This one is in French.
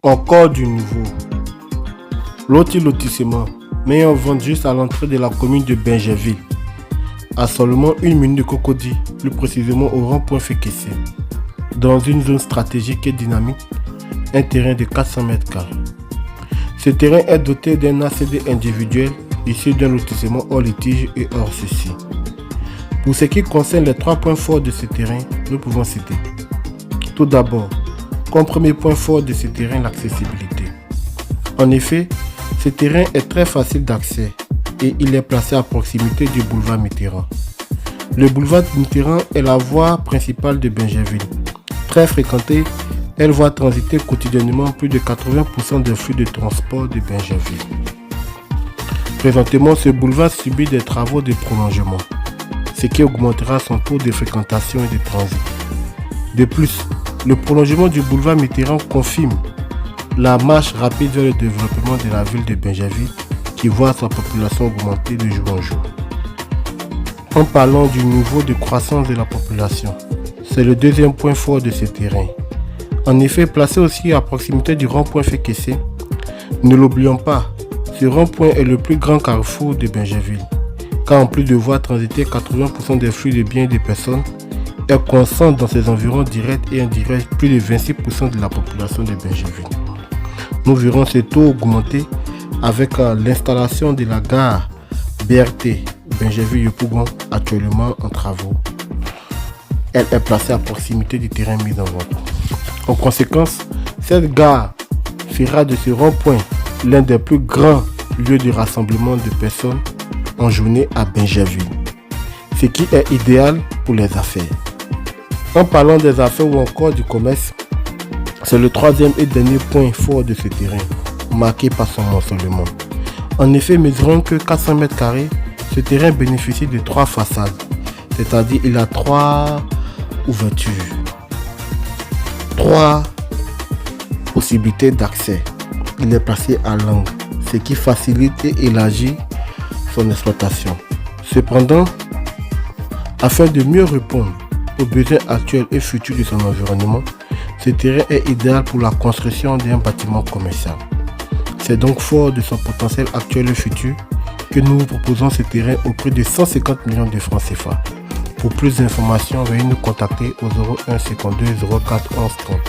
Encore du nouveau. Lotissement, met en vente juste à l'entrée de la commune de Bingerville, à seulement 1 minute de Cocody, plus précisément au rond-point Fékessé, dans une zone stratégique et dynamique, un terrain de 400 m². Ce terrain est doté d'un ACD individuel issu d'un lotissement hors litige et hors ceci. Pour ce qui concerne les 3 points forts de ce terrain, nous pouvons citer. Tout d'abord, comme premier point fort de ce terrain, l'accessibilité. En effet, ce terrain est très facile d'accès et il est placé à proximité du boulevard Mitterrand. Le boulevard Mitterrand est la voie principale de Bingerville. Très fréquentée, elle voit transiter quotidiennement plus de 80% des flux de transport de Bingerville. Présentement, ce boulevard subit des travaux de prolongement, ce qui augmentera son taux de fréquentation et de transit. De plus, le prolongement du boulevard Mitterrand confirme la marche rapide vers le développement de la ville de Bingerville qui voit sa population augmenter de jour en jour. En parlant du niveau de croissance de la population, c'est le deuxième point fort de ce terrain. En effet, placé aussi à proximité du rond-point Fékessé, ne l'oublions pas, ce rond-point est le plus grand carrefour de Bingerville, car en plus de voir transiter 80% des flux de biens et de personnes, elle concentre dans ses environs directs et indirects plus de 26% de la population de Bingerville. Nous verrons ce taux augmenter avec l'installation de la gare BRT Bingerville-Yopougon, actuellement en travaux. Elle est placée à proximité du terrain mis en vente. En conséquence, cette gare fera de ce rond-point l'un des plus grands lieux de rassemblement de personnes en journée à Bingerville, ce qui est idéal pour les affaires. En parlant des affaires ou encore du commerce, c'est le troisième et dernier point fort de ce terrain, marqué par son morcellement. En effet, mesurant que 400 m², ce terrain bénéficie de 3 façades, c'est-à-dire il a 3 ouvertures, 3 possibilités d'accès. Il est placé à l'angle, ce qui facilite et élargit son exploitation. Cependant, afin de mieux répondre aux besoins actuels et futurs de son environnement, ce terrain est idéal pour la construction d'un bâtiment commercial. C'est donc fort de son potentiel actuel et futur que nous vous proposons ce terrain au prix de 150 millions de francs CFA. Pour plus d'informations, veuillez nous contacter au 01 52 04 11 30.